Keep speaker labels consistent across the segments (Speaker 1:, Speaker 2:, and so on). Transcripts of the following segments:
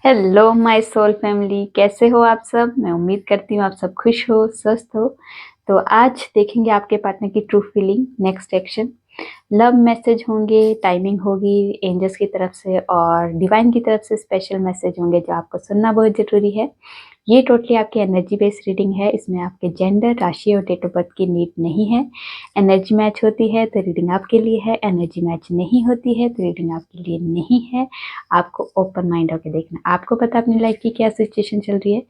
Speaker 1: Hello my soul family, कैसे हो आप सब। मैं उम्मीद करती हूँ आप सब खुश हो, स्वस्थ हो। तो आज देखेंगे आपके पार्टनर की true feeling, next action. Love message होंगे, टाइमिंग होगी एंजल्स की तरफ से और डिवाइन की तरफ से स्पेशल मैसेज होंगे जो आपको सुनना बहुत ज़रूरी है। ये टोटली आपकी एनर्जी बेस्ड रीडिंग है। इसमें आपके जेंडर, राशि और डेट ऑफ बर्थ की नीड नहीं है। एनर्जी मैच होती है तो रीडिंग आपके लिए है, एनर्जी मैच नहीं होती है तो रीडिंग आपके लिए नहीं है। आपको ओपन माइंड होकर देखना। आपको पता अपनी लाइफ की क्या सिचुएशन चल रही है,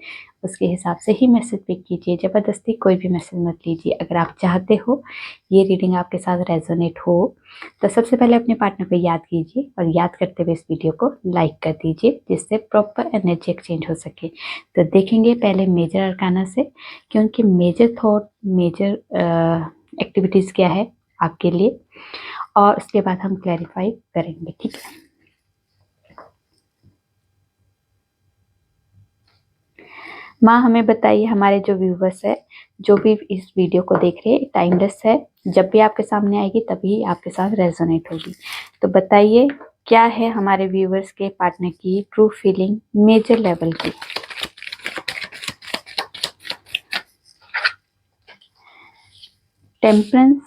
Speaker 1: उसके हिसाब से ही मैसेज पिक कीजिए। ज़बरदस्ती कोई भी मैसेज मत लीजिए। अगर आप चाहते हो ये रीडिंग आपके साथ रेजोनेट हो तो सबसे पहले अपने पार्टनर को याद कीजिए और याद करते हुए इस वीडियो को लाइक कर दीजिए, जिससे प्रॉपर एनर्जी एक्सचेंज हो सके। तो देखेंगे पहले मेजर अरकाना से कि उनके मेजर थॉट, मेजर एक्टिविटीज़ क्या है आपके लिए, और उसके बाद हम क्लैरिफाई करेंगे। ठीक है। माँ हमें बताइए, हमारे जो व्यूवर्स है, जो भी इस वीडियो को देख रहे हैं, टाइमलेस है, जब भी आपके सामने आएगी तभी आपके साथ रेजोनेट होगी। तो बताइए क्या है हमारे व्यूवर्स के पार्टनर की ट्रू फीलिंग मेजर लेवल की। टेम्परेंस,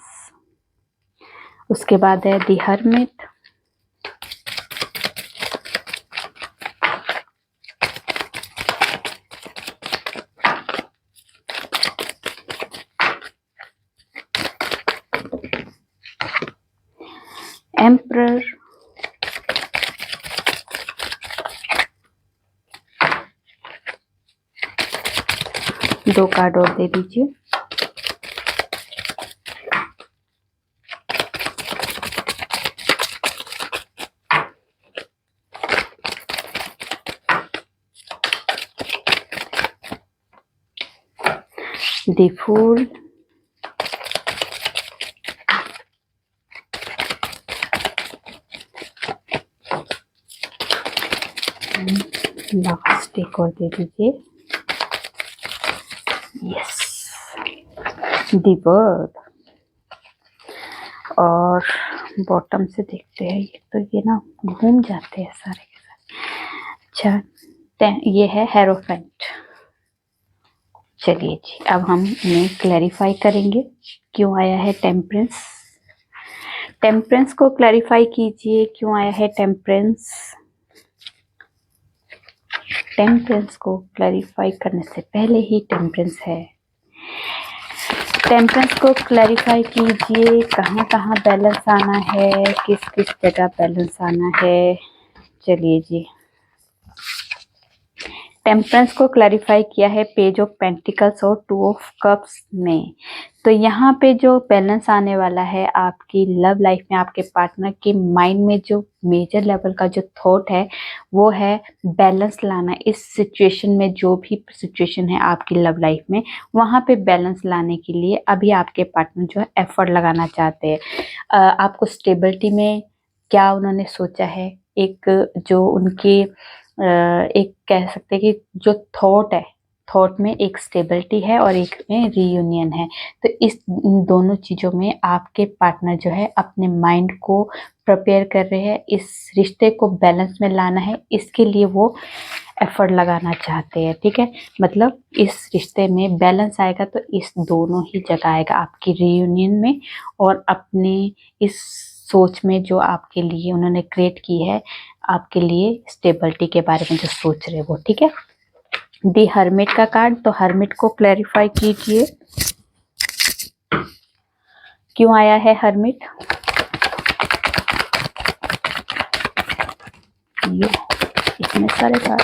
Speaker 1: उसके बाद है द हर्मिट, एम्परर, दो कार्ड और दे दीजिए। द फूल, लास्ट एक और दे दीजिए। Yes, the word. और बॉटम से देखते हैं, ये तो ये ना घूम जाते हैं सारे के सारे। अच्छा, ये है हेरोफेंट। चलिए जी, अब हम इन्हें क्लैरिफाई करेंगे क्यों आया है टेम्परेंस। टेम्परेंस को क्लैरिफाई कीजिए, क्यों आया है टेम्परेंस। टेम्परेंस को क्लैरिफाई करने से पहले ही टेम्परेंस है। टेम्परेंस को क्लैरिफाई कीजिए, कहाँ कहाँ बैलेंस आना है, किस किस जगह बैलेंस आना है। चलिए जी, टेम्परेंस को क्लैरिफाई किया है पेज ऑफ पेंटिकल्स और टू ऑफ कप्स में। तो यहाँ पे जो बैलेंस आने वाला है आपकी लव लाइफ में, आपके पार्टनर के माइंड में जो मेजर लेवल का जो थॉट है वो है बैलेंस लाना। इस सिचुएशन में, जो भी सिचुएशन है आपकी लव लाइफ में, वहाँ पे बैलेंस लाने के लिए अभी आपके पार्टनर जो है एफर्ट लगाना चाहते हैं। आपको स्टेबिलिटी में क्या उन्होंने सोचा है, एक जो उनकी एक कह सकते हैं कि जो थॉट है, थॉट में एक स्टेबिलिटी है और एक में रीयूनियन है। तो इस दोनों चीज़ों में आपके पार्टनर जो है अपने माइंड को प्रिपेयर कर रहे हैं। इस रिश्ते को बैलेंस में लाना है, इसके लिए वो एफर्ट लगाना चाहते हैं। ठीक है, मतलब इस रिश्ते में बैलेंस आएगा तो इस दोनों ही जगह आएगा, आपकी रीयूनियन में और अपने इस सोच में जो आपके लिए उन्होंने क्रिएट की है, आपके लिए स्टेबिलिटी के बारे में जो सोच रहे वो। ठीक है, दी हर्मिट का कार्ड, तो हर्मिट को क्लैरिफाई कीजिए क्यों आया है हर्मिट। ये इतने सारे कार्ड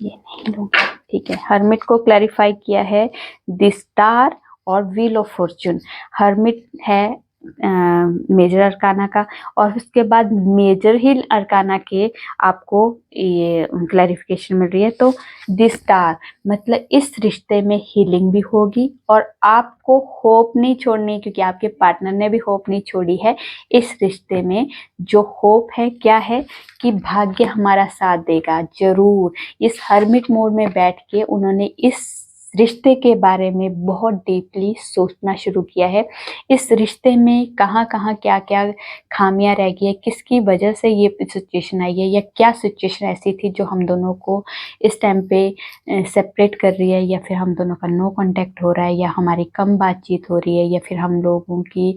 Speaker 1: ये नहीं लूंगा। ठीक है, हर्मिट को क्लैरिफाई किया है द स्टार और व्हील ऑफ फॉर्चून। हर्मिट है मेजर अरकाना का, और उसके बाद मेजर हिल अरकाना के आपको ये क्लैरिफिकेशन मिल रही है। तो द स्टार मतलब इस रिश्ते में हीलिंग भी होगी और आपको होप नहीं छोड़नी, क्योंकि आपके पार्टनर ने भी होप नहीं छोड़ी है। इस रिश्ते में जो होप है क्या है कि भाग्य हमारा साथ देगा जरूर। इस हर्मिट मोड में बैठ के उन्होंने इस रिश्ते के बारे में बहुत डीपली सोचना शुरू किया है। इस रिश्ते में कहाँ कहाँ क्या क्या खामियां रह गई है, किसकी वजह से ये सिचुएशन आई है, या क्या सिचुएशन ऐसी थी जो हम दोनों को इस टाइम पे सेपरेट कर रही है, या फिर हम दोनों का नो कांटेक्ट हो रहा है, या हमारी कम बातचीत हो रही है, या फिर हम लोगों की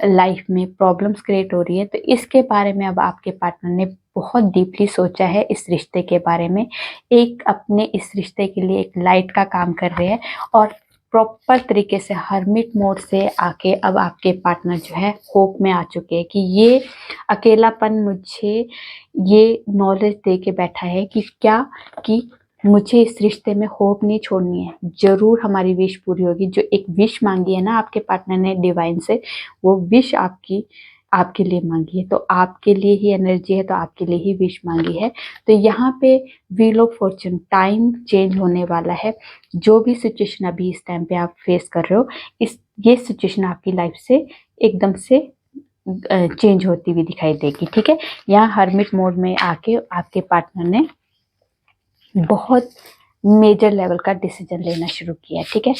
Speaker 1: लाइफ में प्रॉब्लम्स क्रिएट हो रही है। तो इसके बारे में अब आपके पार्टनर ने बहुत डीपली सोचा है इस रिश्ते के बारे में, एक अपने इस रिश्ते के लिए एक लाइट का काम कर रहे हैं, और प्रॉपर तरीके से हर्मिट मोड से आके अब आपके पार्टनर जो है होप में आ चुके हैं कि ये अकेलापन मुझे ये नॉलेज दे के बैठा है कि क्या कि मुझे इस रिश्ते में होप नहीं छोड़नी है, जरूर हमारी विश पूरी होगी। जो एक विश मांगी है ना आपके पार्टनर ने डिवाइन से, वो विश आपके लिए मांगी है, तो आपके लिए ही एनर्जी है, तो आपके लिए ही विश मांगी है। तो यहाँ पे wheel of Fortune, time change होने वाला है। जो भी सिचुएशन अभी इस टाइम पे आप फेस कर रहे हो, ये सिचुएशन आपकी लाइफ से एकदम से चेंज होती हुई दिखाई देगी। ठीक है, यहाँ हर्मिट मोड में आके आपके पार्टनर ने बहुत मेजर लेवल का डिसीजन लेना शुरू किया। ठीक है,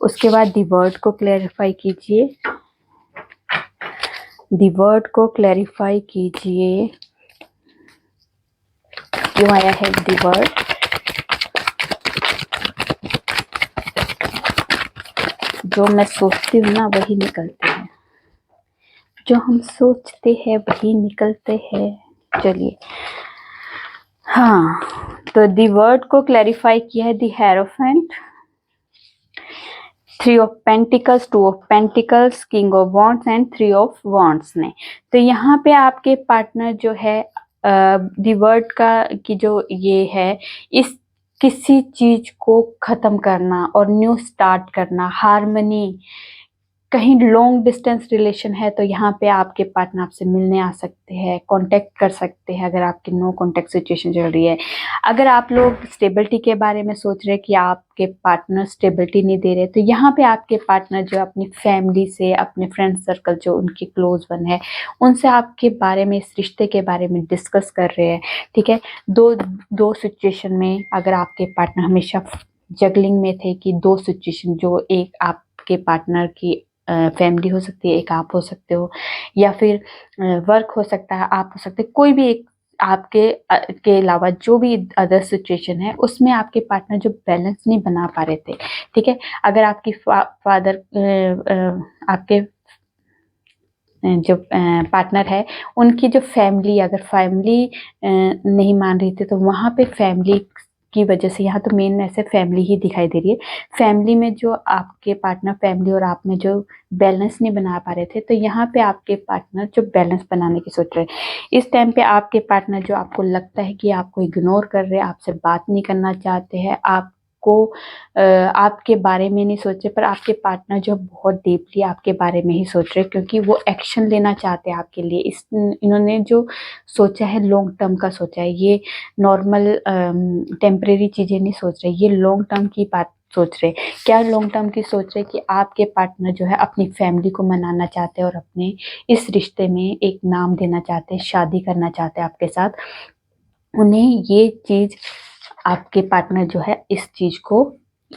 Speaker 1: उसके बाद दी वर्ड को क्लैरिफाई कीजिए, दी वर्ड को क्लैरिफाई कीजिए, क्यों आया है दी वर्ड। जो मैं सोचती हूँ ना वही निकलते हैं, जो हम सोचते हैं वही निकलते हैं। चलिए, हाँ, तो दी वर्ड को क्लैरिफाई किया है the hierophant, 3 of pentacles, 2 of pentacles, king of wands and 3 of wands ने। तो यहाँ पे आपके पार्टनर जो है दी वर्ड का की जो ये है, इस किसी चीज को खत्म करना और न्यू स्टार्ट करना, हार्मनी, कहीं लॉन्ग डिस्टेंस रिलेशन है तो यहाँ पे आपके पार्टनर आपसे मिलने आ सकते हैं, कांटेक्ट कर सकते हैं अगर आपकी नो कांटेक्ट सिचुएशन चल रही है। अगर आप लोग स्टेबिलिटी के बारे में सोच रहे हैं कि आपके पार्टनर स्टेबिलिटी नहीं दे रहे, तो यहाँ पे आपके पार्टनर जो अपनी फैमिली से, अपने फ्रेंड सर्कल जो उनके क्लोज वन है, उनसे आपके बारे में, इस रिश्ते के बारे में डिस्कस कर रहे हैं। ठीक है, दो सिचुएशन में अगर आपके पार्टनर हमेशा जगलिंग में थे कि दो सिचुएशन, जो एक आपके पार्टनर की फैमिली हो सकती है, एक आप हो सकते हो, या फिर वर्क हो सकता है, आप हो सकते, कोई भी एक आपके के अलावा जो भी अदर सिचुएशन है, उसमें आपके पार्टनर जो बैलेंस नहीं बना पा रहे थे। ठीक है, अगर आपकी फादर आपके जो पार्टनर है, उनकी जो फैमिली, अगर फैमिली नहीं मान रही थी, तो वहाँ पे फैमिली की वजह से, यहाँ तो मेन ऐसे फैमिली ही दिखाई दे रही है, फैमिली में जो आपके पार्टनर, फैमिली और आप में जो बैलेंस नहीं बना पा रहे थे, तो यहाँ पे आपके पार्टनर जो बैलेंस बनाने की सोच रहे हैं। इस टाइम पे आपके पार्टनर जो आपको लगता है कि आपको इग्नोर कर रहे हैं, आपसे बात नहीं करना चाहते हैं, आपके बारे में नहीं सोचे, पर आपके पार्टनर जो बहुत डीपली आपके बारे में ही सोच रहे हैं, क्योंकि वो एक्शन लेना चाहते हैं आपके लिए। इन्होंने जो सोचा है लॉन्ग टर्म का सोचा है, ये नॉर्मल टेम्परेरी चीज़ें नहीं सोच रहे, ये लॉन्ग टर्म की बात सोच रहे। क्या लॉन्ग टर्म की सोच रहे कि आपके पार्टनर जो है अपनी फैमिली को मनाना चाहते हैं और अपने इस रिश्ते में एक नाम देना चाहते हैं, शादी करना चाहते हैं आपके साथ। उन्हें ये चीज़, आपके पार्टनर जो है इस चीज़ को,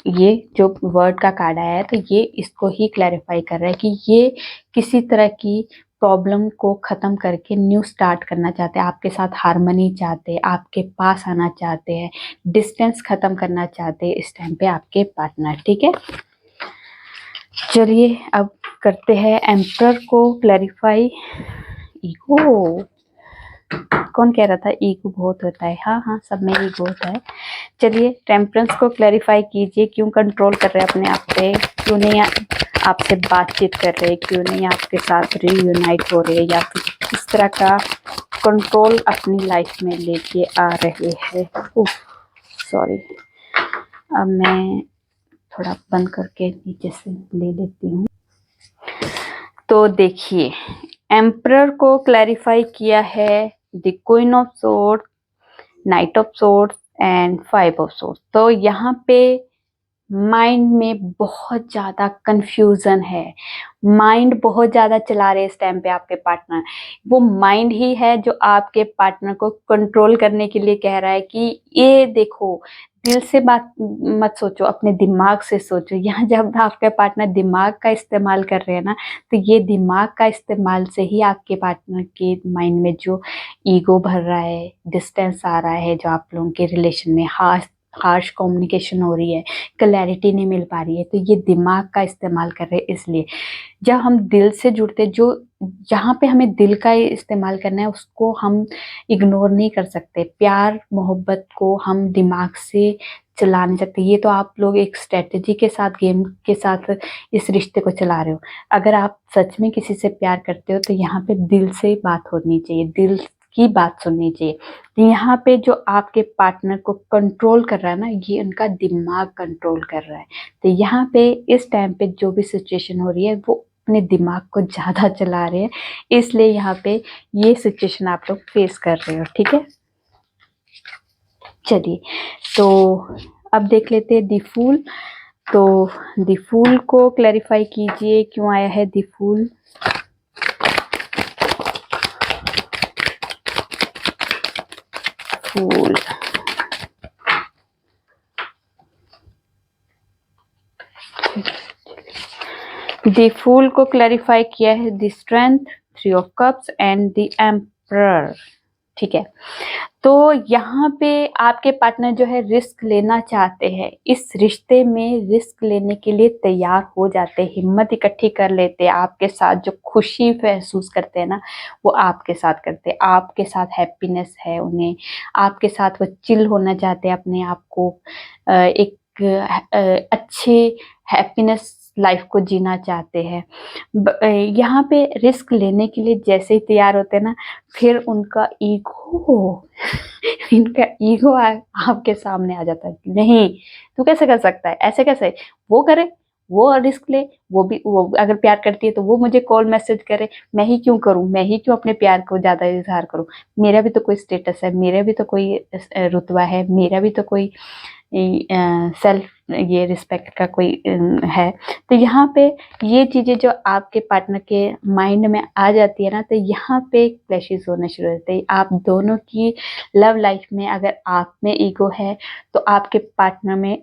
Speaker 1: ये जो वर्ड का कार्ड आया है, तो ये इसको ही क्लैरिफाई कर रहा है कि ये किसी तरह की प्रॉब्लम को ख़त्म करके न्यू स्टार्ट करना चाहते हैं, आपके साथ हार्मनी चाहते हैं, आपके पास आना चाहते हैं, डिस्टेंस ख़त्म करना चाहते हैं इस टाइम पे आपके पार्टनर। ठीक है, चलिए अब करते हैं एम्परर को क्लैरिफाई। ईगो, कौन कह रहा था ईगो बहुत होता है? हाँ हाँ, सब में ईगो होता है। चलिए, टेम्परेंस को क्लैरिफाई कीजिए, क्यों कंट्रोल कर रहे हैं अपने आप पे, क्यों नहीं आपसे बातचीत कर रहे, क्यों नहीं आपके साथ रीयूनाइट हो रहे, या फिर किस तरह का कंट्रोल अपनी लाइफ में लेके आ रहे हैं। सॉरी, अब मैं थोड़ा बंद करके नीचे से ले लेती हूँ। तो देखिए, एम्परर को क्लैरिफाई किया है the queen of swords, night of swords and 5 of swords. तो यहाँ पे माइंड में बहुत ज़्यादा कंफ्यूजन है, माइंड बहुत ज़्यादा चला रहे इस टाइम पे आपके पार्टनर। वो माइंड ही है जो आपके पार्टनर को कंट्रोल करने के लिए कह रहा है कि ये देखो, दिल से बात मत सोचो, अपने दिमाग से सोचो। यहाँ जब आपके पार्टनर दिमाग का इस्तेमाल कर रहे हैं ना, तो ये दिमाग का इस्तेमाल से ही आपके पार्टनर के माइंड में जो ईगो भर रहा है, डिस्टेंस आ रहा है, जो आप लोगों के रिलेशन में हार्श कम्युनिकेशन हो रही है, क्लैरिटी नहीं मिल पा रही है, तो ये दिमाग का इस्तेमाल कर रहे हैं। इसलिए जब हम दिल से जुड़ते, जो जहाँ पे हमें दिल का इस्तेमाल करना है उसको हम इग्नोर नहीं कर सकते। प्यार मोहब्बत को हम दिमाग से चला नहीं सकते। ये तो आप लोग एक स्ट्रेटेजी के साथ, गेम के साथ इस रिश्ते को चला रहे हो। अगर आप सच में किसी से प्यार करते हो तो यहाँ पे दिल से बात होनी चाहिए, दिल की बात सुननी चाहिए। तो यहाँ पे जो आपके पार्टनर को कंट्रोल कर रहा है ना, ये उनका दिमाग कंट्रोल कर रहा है। तो यहाँ पे इस टाइम पे जो भी सिचुएशन हो रही है वो अपने दिमाग को ज्यादा चला रहे हैं, इसलिए यहाँ पे ये सिचुएशन आप लोग फेस कर रहे हो। ठीक है, चलिए तो अब देख लेते हैं दी फूल। तो दी फूल को क्लैरिफाई कीजिए, क्यों आया है दी फूल। फूल दी फूल को क्लैरिफाई किया है the strength, 3 of cups and the emperor. ठीक है, तो यहाँ पे आपके पार्टनर जो है रिस्क लेना चाहते हैं, इस रिश्ते में रिस्क लेने के लिए तैयार हो जाते हैं, हिम्मत इकट्ठी कर लेते हैं। आपके साथ जो खुशी महसूस करते हैं ना, वो आपके साथ करते हैं। आपके साथ हैप्पीनेस है उन्हें, आपके साथ वो चिल होना चाहते हैं, अपने आप को एक अच्छे हैप्पीनेस लाइफ को जीना चाहते हैं। यहाँ पे रिस्क लेने के लिए जैसे ही तैयार होते हैं ना, फिर उनका ईगो इनका ईगो आपके सामने आ जाता है। नहीं, तू कैसे कर सकता है, ऐसे कैसे, वो करे, वो रिस्क ले, वो अगर प्यार करती है तो वो मुझे कॉल मैसेज करे, मैं ही क्यों करूं, मैं ही क्यों अपने प्यार को ज्यादा इजहार करूं। मेरा भी तो कोई स्टेटस है, मेरा भी तो कोई रुतबा है, मेरा भी तो कोई सेल्फ ये रिस्पेक्ट का कोई है। तो यहाँ पे ये चीजें जो आपके पार्टनर के माइंड में आ जाती है ना, तो यहाँ पे क्लैशेस होने शुरू होते हैं। आप दोनों की लव लाइफ में अगर आप में ईगो है तो आपके पार्टनर में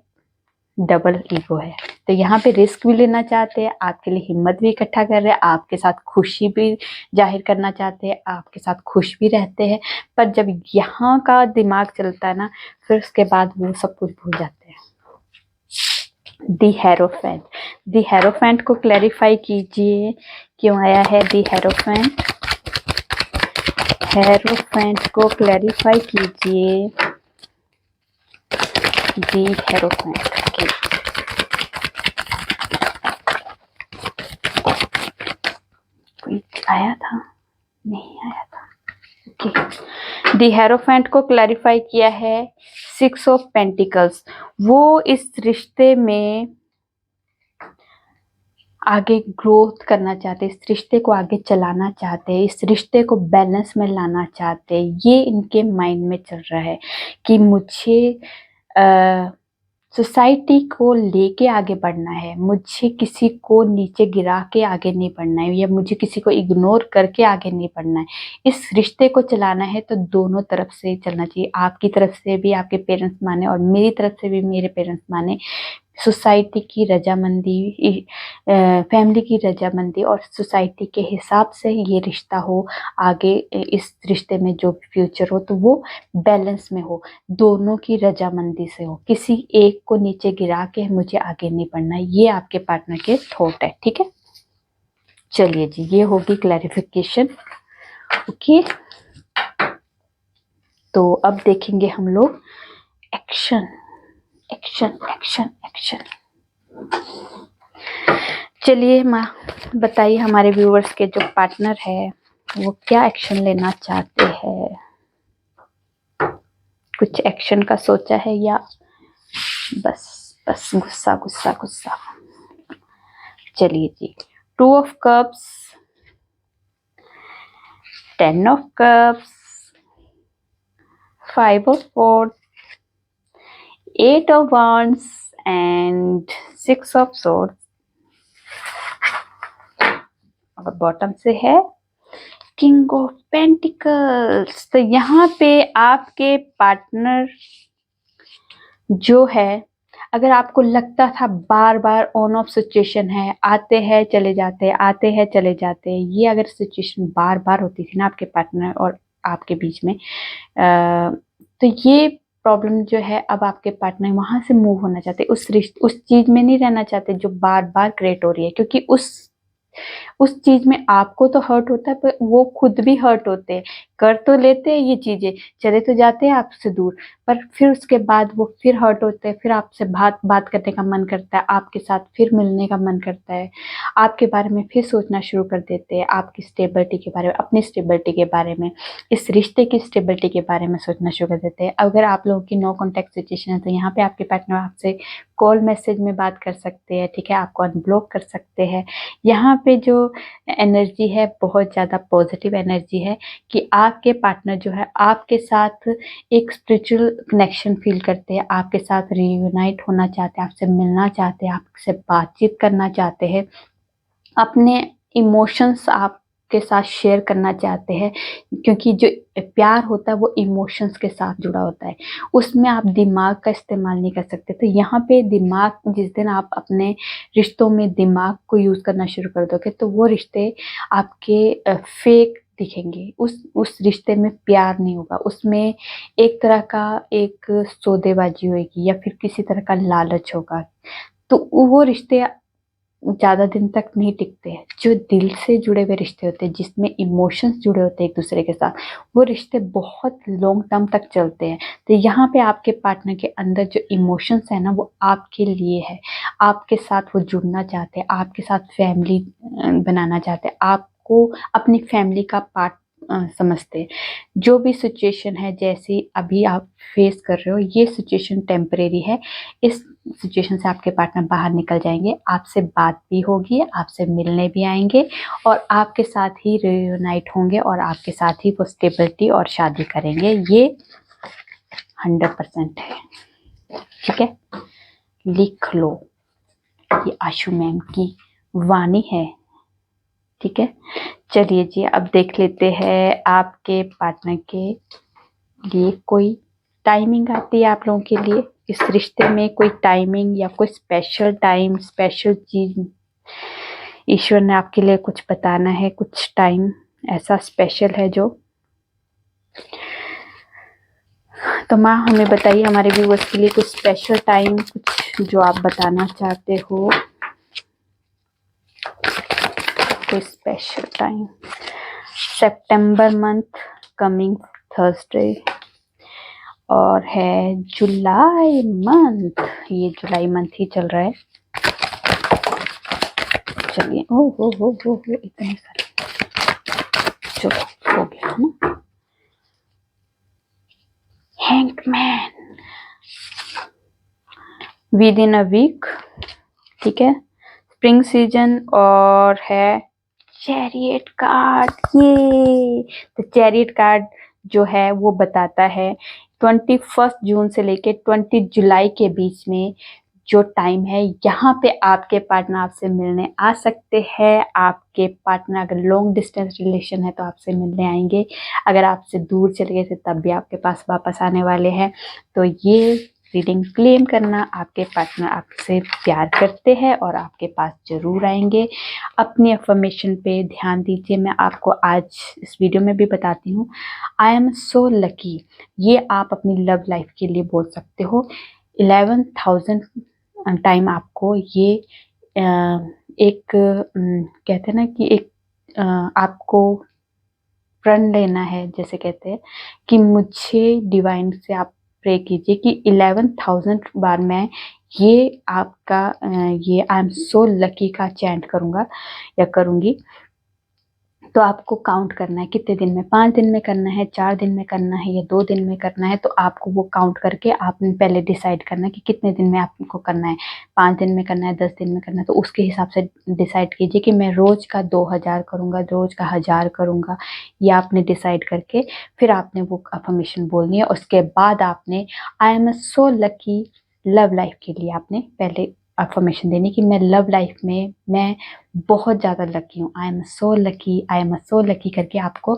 Speaker 1: डबल ईगो है। तो यहाँ पे रिस्क भी लेना चाहते हैं, आपके लिए हिम्मत भी इकट्ठा कर रहे हैं, आपके साथ खुशी भी जाहिर करना चाहते हैं, आपके साथ खुश भी रहते हैं। पर जब यहाँ का दिमाग चलता है ना, फिर उसके बाद वो सब कुछ भूल जाते हैं। दी हेरोफेंट, दी हेरोफेंट को क्लैरिफाई कीजिए, क्यों आया है दी हेरोफेंट। हेरोफेंट को क्लैरिफाई कीजिए, दी हेरोफेंट। कोई आया था, नहीं आया था। ओके, दी हेरोफेंट को क्लैरिफाई किया है 6 ऑफ पेंटिकल्स। वो इस रिश्ते में आगे ग्रोथ करना चाहते, इस रिश्ते को आगे चलाना चाहते हैं, इस रिश्ते को बैलेंस में लाना चाहते हैं। ये इनके माइंड में चल रहा है कि मुझे सोसाइटी को लेके आगे बढ़ना है, मुझे किसी को नीचे गिरा के आगे नहीं बढ़ना है, या मुझे किसी को इग्नोर करके आगे नहीं बढ़ना है। इस रिश्ते को चलाना है तो दोनों तरफ से चलना चाहिए। आपकी तरफ से भी आपके पेरेंट्स माने और मेरी तरफ से भी मेरे पेरेंट्स माने। सोसाइटी की रजामंदी, फैमिली की रजामंदी और सोसाइटी के हिसाब से ये रिश्ता हो। आगे इस रिश्ते में जो भी फ्यूचर हो तो वो बैलेंस में हो, दोनों की रजामंदी से हो। किसी एक को नीचे गिरा के मुझे आगे नहीं बढ़ना, ये आपके पार्टनर के थॉट है। ठीक है, चलिए जी, ये होगी क्लैरिफिकेशन। ओके, तो अब देखेंगे हम लोग एक्शन, एक्शन, एक्शन, एक्शन। चलिए माँ, बताइए हमारे व्यूअर्स के जो पार्टनर है वो क्या एक्शन लेना चाहते हैं। कुछ एक्शन का सोचा है या बस बस गुस्सा गुस्सा गुस्सा। चलिए जी, 2 of cups, 10 of cups, 5 of wands, 8 of wands and 6 of swords। और बॉटम से है किंग ऑफ पेंटिकल्स। तो यहाँ पे आपके पार्टनर जो है, अगर आपको लगता था बार बार ऑन ऑफ सिचुएशन है, आते हैं चले जाते हैं, आते हैं चले जाते हैं, ये अगर सिचुएशन बार बार होती थी ना आपके पार्टनर और आपके बीच में, तो ये प्रॉब्लम जो है, अब आपके पार्टनर वहां से मूव होना चाहते, उस चीज में नहीं रहना चाहते जो बार बार क्रिएट हो रही है, क्योंकि उस चीज में आपको तो हर्ट होता है, पर वो खुद भी हर्ट होते हैं, कर तो लेते हैं ये चीजें, चले तो जाते हैं आपसे दूर, पर फिर उसके बाद वो फिर हर्ट होते हैं, फिर आपसे बात बात करने का मन करता है, आपके साथ फिर मिलने का मन करता है, आपके बारे में फिर सोचना शुरू कर देते हैं, आपकी स्टेबिलिटी के बारे में, अपनी स्टेबिलिटी के बारे में, इस रिश्ते की स्टेबिलिटी के बारे में सोचना शुरू कर देते हैं। अगर आप लोगों की नो कॉन्टेक्ट सिचुएशन है, तो यहाँ पे आपके पार्टनर आपसे कॉल मैसेज में बात कर सकते हैं, ठीक है, आपको अनब्लॉक कर सकते हैं। यहाँ पे जो एनर्जी है बहुत ज़्यादा पॉजिटिव एनर्जी है, कि आपके पार्टनर जो है आपके साथ एक स्पिरिचुअल कनेक्शन फील करते हैं, आपके साथ रियूनाइट होना चाहते हैं, आपसे मिलना चाहते हैं, आपसे बातचीत करना चाहते हैं, अपने इमोशंस आपके साथ शेयर करना चाहते हैं, क्योंकि जो प्यार होता है वो इमोशंस के साथ जुड़ा होता है, उसमें आप दिमाग का इस्तेमाल नहीं कर सकते। तो यहाँ पे दिमाग, जिस दिन आप अपने रिश्तों में दिमाग को यूज करना शुरू कर दोगे, तो वो रिश्ते आपके फेक दिखेंगे, उस रिश्ते में प्यार नहीं होगा, उसमें एक तरह का एक सौदेबाजी होगी, या फिर किसी तरह का लालच होगा, तो वो रिश्ते ज्यादा दिन तक नहीं टिकते हैं। जो दिल से जुड़े हुए रिश्ते होते हैं, जिसमें इमोशंस जुड़े होते हैं एक दूसरे के साथ, वो रिश्ते बहुत लॉन्ग टर्म तक चलते हैं। तो यहाँ पे आपके पार्टनर के अंदर जो इमोशंस है ना, वो आपके लिए है, आपके साथ वो जुड़ना चाहते हैं, आपके साथ फैमिली बनाना चाहते हैं, आपको अपनी फैमिली का पार्ट समझते हैं। जो भी सिचुएशन है, जैसी अभी आप फेस कर रहे हो, ये सिचुएशन टेम्परेरी है, इस सिचुएशन से आपके पार्टनर बाहर निकल जाएंगे, आपसे बात भी होगी, आपसे मिलने भी आएंगे, और आपके साथ ही रियूनाइट होंगे, और आपके साथ ही वो स्टेबिलिटी और शादी करेंगे। ये 100% है, ठीक है, लिख लो, ये आशु मैम की वाणी है, ठीक है। चलिए जी, अब देख लेते हैं आपके पार्टनर के लिए कोई टाइमिंग आती है आप लोगों के लिए, इस रिश्ते में कोई टाइमिंग या कोई स्पेशल टाइम, स्पेशल चीज ईश्वर ने आपके लिए कुछ बताना है, कुछ टाइम ऐसा स्पेशल है जो, तो माँ हमें बताइए, हमारे व्यूअर्स के लिए कुछ स्पेशल टाइम, कुछ जो आप बताना चाहते हो, कोई स्पेशल टाइम। सितंबर मंथ कमिंग थर्सडे, और है जुलाई मंथ, ये जुलाई मंथ ही चल रहा है। चलिए, हो इतने सारे, चलो हो गया ना। Hangman, within a week, ठीक है, स्प्रिंग सीजन, और है चैरियट कार्ड। ये तो चैरियट कार्ड जो है वो बताता है 21 जून से लेके 20 जुलाई के बीच में जो टाइम है, यहाँ पे आपके पार्टनर आपसे मिलने आ सकते हैं। आपके पार्टनर अगर लॉन्ग डिस्टेंस रिलेशन है तो आपसे मिलने आएंगे, अगर आपसे दूर चले गए थे तब भी आपके पास वापस आने वाले हैं। तो ये रीडिंग क्लेम करना, आपके पार्टनर आपसे प्यार करते हैं और आपके पास जरूर आएंगे। अपनी अफर्मेशन पे ध्यान दीजिए, मैं आपको आज इस वीडियो में भी बताती हूँ। आई एम सो लकी, ये आप अपनी लव लाइफ के लिए बोल सकते हो। 11,000 टाइम आपको ये एक कहते हैं ना कि एक आपको प्रण लेना है, जैसे कहते हैं कि मुझे डिवाइन से आप प्रे कीजिए कि 11,000 बार मैं ये आपका ये आई एम सो लकी का चैंट करूँगा या करूँगी। तो आपको काउंट करना है कितने दिन में, 5 दिन में करना है, 4 दिन में करना है, या 2 दिन में करना है। तो आपको वो काउंट करके आपने पहले डिसाइड करना है कि कितने दिन में आपको करना है, 5 दिन में करना है, 10 दिन में करना है। तो उसके हिसाब से डिसाइड कीजिए कि मैं रोज का 2,000 करूँगा, रोज का 1,000 करूँगा। ये आपने डिसाइड करके फिर आपने वो अफर्मेशन बोलनी है। उसके बाद आपने I am so lucky love life के लिए आपने पहले अफर्मेशन देनी कि मैं लव लाइफ में मैं बहुत ज़्यादा लकी हूँ, I am so lucky, I am so lucky करके आपको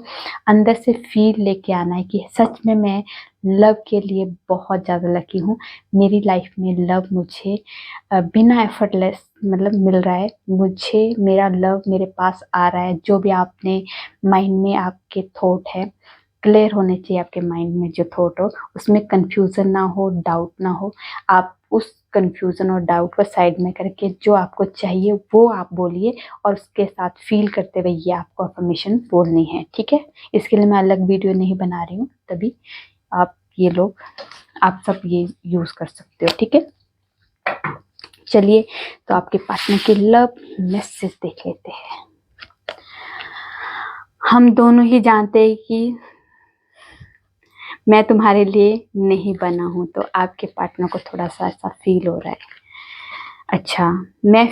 Speaker 1: अंदर से फील लेके आना है कि सच में मैं लव के लिए बहुत ज़्यादा लकी हूँ। मेरी लाइफ में लव मुझे बिना एफर्टलेस मतलब मिल रहा है, मुझे मेरा लव मेरे पास आ रहा है। जो भी आपने माइंड में आपके थॉट है, क्लियर होने चाहिए आपके माइंड में जो थॉट हो, उसमें कंफ्यूजन ना हो, डाउट ना हो। आप उस कंफ्यूजन और डाउट को साइड में करके जो आपको चाहिए वो आप बोलिए और उसके साथ फील करते हुए ये आपको अफर्मेशन बोलनी है, ठीक है। इसके लिए मैं अलग वीडियो नहीं बना रही हूँ, तभी आप ये लोग आप सब ये यूज कर सकते हो, ठीक है। चलिए तो आपके पार्टनर की लव मैसेज देख लेते हैं। हम दोनों ही जानते हैं कि मैं तुम्हारे लिए नहीं बना हूं, तो आपके पार्टनर को थोड़ा सा ऐसा फील हो रहा है। अच्छा, मैं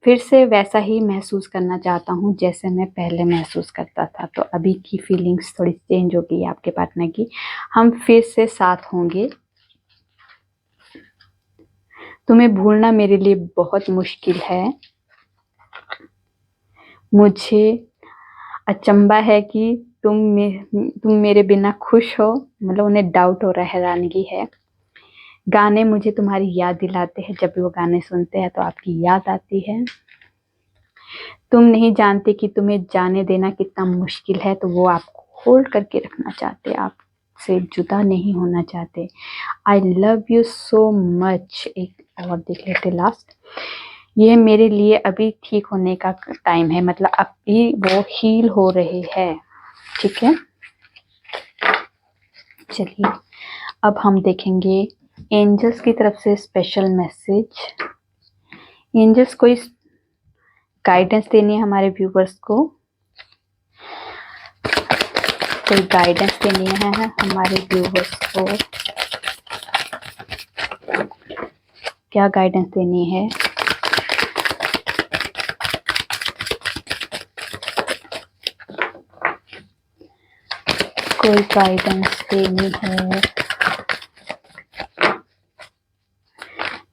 Speaker 1: फिर से वैसा ही महसूस करना चाहता हूँ जैसे मैं पहले महसूस करता था। तो अभी की फीलिंग्स थोड़ी चेंज हो गई है आपके पार्टनर की। हम फिर से साथ होंगे। तुम्हें भूलना मेरे लिए बहुत मुश्किल है। मुझे अचंभा है कि तुम मेरे बिना खुश हो। मतलब उन्हें डाउट हो रहा है, हैरानगी है। गाने मुझे तुम्हारी याद दिलाते हैं, जब भी वो गाने सुनते हैं तो आपकी याद आती है। तुम नहीं जानते कि तुम्हें जाने देना कितना मुश्किल है, तो वो आपको होल्ड करके रखना चाहते, आपसे जुदा नहीं होना चाहते। I love you so much. एक और देख लेते लास्ट। यह मेरे लिए अभी ठीक होने का टाइम है, मतलब अभी वो हील हो रहे हैं, ठीक है। चलिए अब हम देखेंगे एंजल्स की तरफ से स्पेशल मैसेज। एंजल्स कोई गाइडेंस देनी है हमारे व्यूवर्स को, कोई गाइडेंस देनी है हमारे व्यूवर्स को। क्या गाइडेंस देनी है? कोई गाइडेंस देनी है।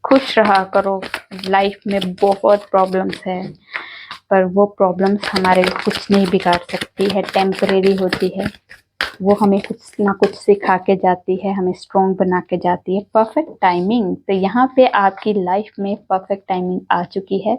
Speaker 1: खुश रहा करो। लाइफ में बहुत प्रॉब्लम्स है, पर वो प्रॉब्लम्स हमारे कुछ नहीं बिगाड़ सकती है, टेम्परेरी होती है। वो हमें कुछ ना कुछ सिखा के जाती है, हमें स्ट्रॉन्ग बना के जाती है। परफेक्ट टाइमिंग, तो यहाँ पे आपकी लाइफ में परफेक्ट टाइमिंग आ चुकी है।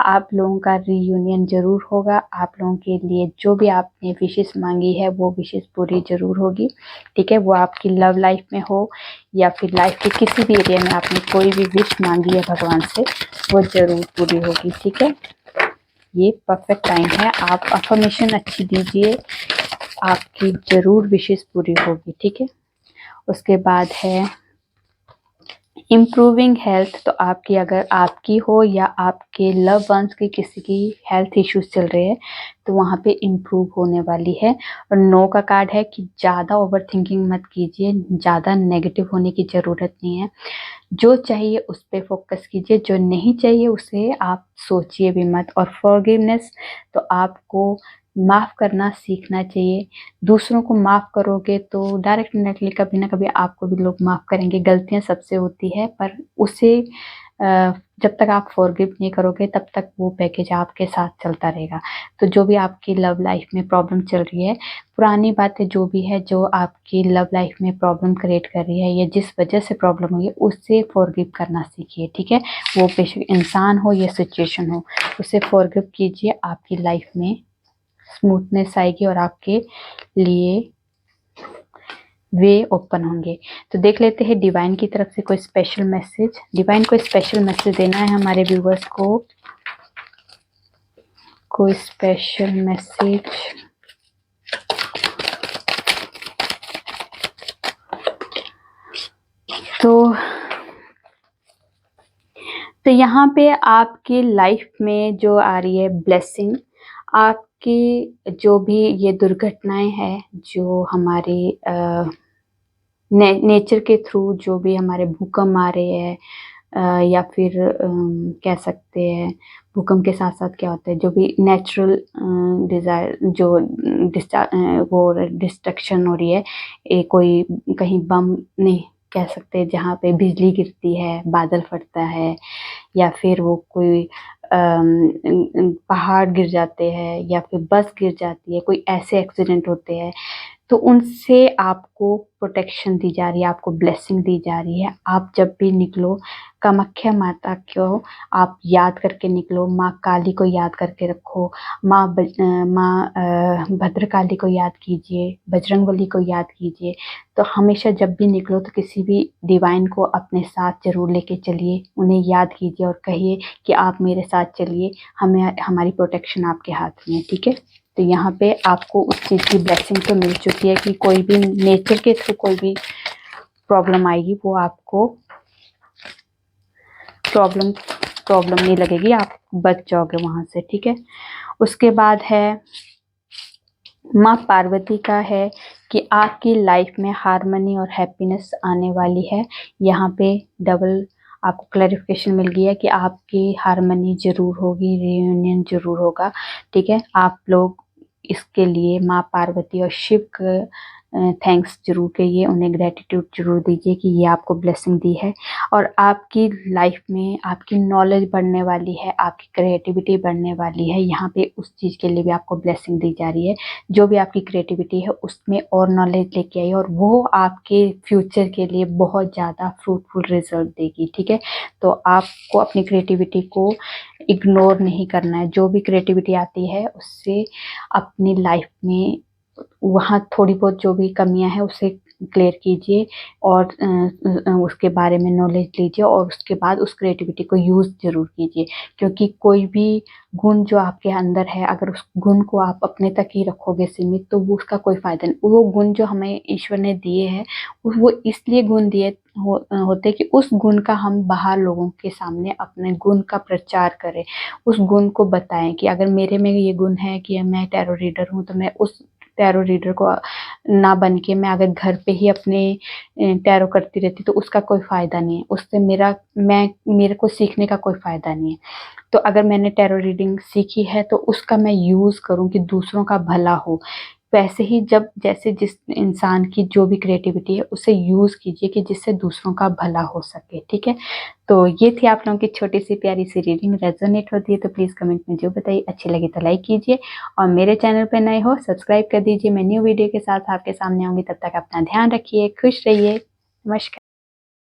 Speaker 1: आप लोगों का रीयूनियन जरूर होगा। आप लोगों के लिए जो भी आपने विशेष मांगी है वो विशेष पूरी जरूर होगी, ठीक है। वो आपकी लव लाइफ में हो या फिर लाइफ के किसी भी एरिया में आपने कोई भी विश मांगी है भगवान से, वो जरूर पूरी होगी, ठीक है। ये परफेक्ट टाइम है। आप अफर्मेशन अच्छी दीजिए, आपकी जरूर विशेष पूरी होगी, ठीक है। उसके बाद है इम्प्रूविंग हेल्थ। तो आपकी अगर आपकी हो या आपके लव वंस की किसी की हेल्थ इश्यूज चल रहे हैं तो वहाँ पे इम्प्रूव होने वाली है। और नो का कार्ड है कि ज़्यादा ओवर थिंकिंग मत कीजिए, ज़्यादा नेगेटिव होने की ज़रूरत नहीं है। जो चाहिए उस पर फोकस कीजिए, जो नहीं चाहिए उसे आप सोचिए भी मत। और फॉरगिवनेस, तो आपको माफ़ करना सीखना चाहिए। दूसरों को माफ़ करोगे तो डायरेक्ट इनडायरेक्टली कभी ना कभी आपको भी लोग माफ़ करेंगे। गलतियां सबसे होती है, पर उसे जब तक आप फॉरगिव नहीं करोगे तब तक वो पैकेज आपके साथ चलता रहेगा। तो जो भी आपकी लव लाइफ में प्रॉब्लम चल रही है, पुरानी बातें जो भी है जो आपकी लव लाइफ में प्रॉब्लम क्रिएट कर रही है या जिस वजह से प्रॉब्लम हुई है, उससे फॉरगिव करना सीखिए, ठीक है। वो बेशक इंसान हो या सिचुएशन हो, उसे फॉरगिव कीजिए। आपकी लाइफ में स्मूथनेस आएगी और आपके लिए वे ओपन होंगे। तो देख लेते हैं डिवाइन की तरफ से कोई स्पेशल मैसेज। डिवाइन को स्पेशल मैसेज देना है हमारे व्यूवर्स को, कोई स्पेशल मैसेज। तो यहाँ पे आपकी लाइफ में जो आ रही है ब्लेसिंग, आपकी जो भी ये दुर्घटनाएं हैं जो हमारे नेचर के थ्रू जो भी हमारे भूकंप आ रहे हैं या फिर कह सकते हैं भूकंप के साथ साथ क्या होता है, जो भी नेचुरल डिजायर जो वो डिस्ट्रक्शन हो रही है, कोई कहीं बम नहीं कह सकते हैं जहाँ पे बिजली गिरती है, बादल फटता है, या फिर वो कोई पहाड़ गिर जाते हैं, या फिर बस गिर जाती है, कोई ऐसे एक्सीडेंट होते हैं, तो उनसे आपको प्रोटेक्शन दी जा रही है, आपको ब्लेसिंग दी जा रही है। आप जब भी निकलो, कामाख्या माता को आप याद करके निकलो, माँ काली को याद करके रखो, माँ भद्रकाली को याद कीजिए, बजरंगबली को याद कीजिए। तो हमेशा जब भी निकलो तो किसी भी डिवाइन को अपने साथ जरूर लेके चलिए, उन्हें याद कीजिए और कहिए कि आप मेरे साथ चलिए, हमें हमारी प्रोटेक्शन आपके हाथ में है, ठीक है। तो यहाँ पे आपको उस चीज़ की ब्लेसिंग तो मिल चुकी है कि कोई भी नेचर के थ्रू कोई भी प्रॉब्लम आएगी वो आपको प्रॉब्लम नहीं लगेगी, आप बच जाओगे वहां से, ठीक है। उसके बाद है माँ पार्वती का है कि आपकी लाइफ में हार्मनी और हैप्पीनेस आने वाली है। यहाँ पे डबल आपको क्लैरिफिकेशन मिल गई है कि आपकी हार्मनी जरूर होगी, रियूनियन जरूर होगा, ठीक है। आप लोग इसके लिए माँ पार्वती और शिव का थैंक्स जरूर कहिए, उन्हें ग्रेटिट्यूड जरूर दीजिए कि ये आपको ब्लेसिंग दी है। और आपकी लाइफ में आपकी नॉलेज बढ़ने वाली है, आपकी क्रिएटिविटी बढ़ने वाली है। यहाँ पे उस चीज़ के लिए भी आपको ब्लेसिंग दी जा रही है। जो भी आपकी क्रिएटिविटी है उसमें और नॉलेज लेके आइए, और वो आपके फ्यूचर के लिए बहुत ज़्यादा फ्रूटफुल रिजल्ट देगी, ठीक है। तो आपको अपनी क्रिएटिविटी को इग्नोर नहीं करना है। जो भी क्रिएटिविटी आती है उससे अपनी लाइफ में वहाँ थोड़ी बहुत जो भी कमियां हैं उसे क्लियर कीजिए, और उसके बारे में नॉलेज लीजिए, और उसके बाद उस क्रिएटिविटी को यूज़ जरूर कीजिए। क्योंकि कोई भी गुण जो आपके अंदर है, अगर उस गुण को आप अपने तक ही रखोगे सीमित, तो वो उसका कोई फायदा नहीं। वो गुण जो हमें ईश्वर ने दिए हैं, वो इसलिए गुण दिए होते कि उस गुण का हम बाहर लोगों के सामने अपने गुण का प्रचार करें, उस गुण को बताएं कि अगर मेरे में ये गुण है कि मैं टैरो रीडर हूँ, तो मैं उस टैरो रीडर को ना बन के मैं अगर घर पे ही अपने टैरो करती रहती तो उसका कोई फायदा नहीं है, उससे मेरे को सीखने का कोई फायदा नहीं है। तो अगर मैंने टैरो रीडिंग सीखी है तो उसका मैं यूज करूं कि दूसरों का भला हो। वैसे ही जैसे जिस इंसान की जो भी क्रिएटिविटी है उसे यूज कीजिए कि जिससे दूसरों का भला हो सके, ठीक है। तो ये थी आप लोगों की छोटी सी प्यारी सी रीडिंग। रेजोनेट होती है तो प्लीज कमेंट में जो बताइए, अच्छी लगी तो लाइक कीजिए, और मेरे चैनल पे नए हो सब्सक्राइब कर दीजिए। मैं न्यू वीडियो के साथ आपके सामने आऊंगी, तब तक अपना ध्यान रखिए, खुश रहिए, नमस्कार।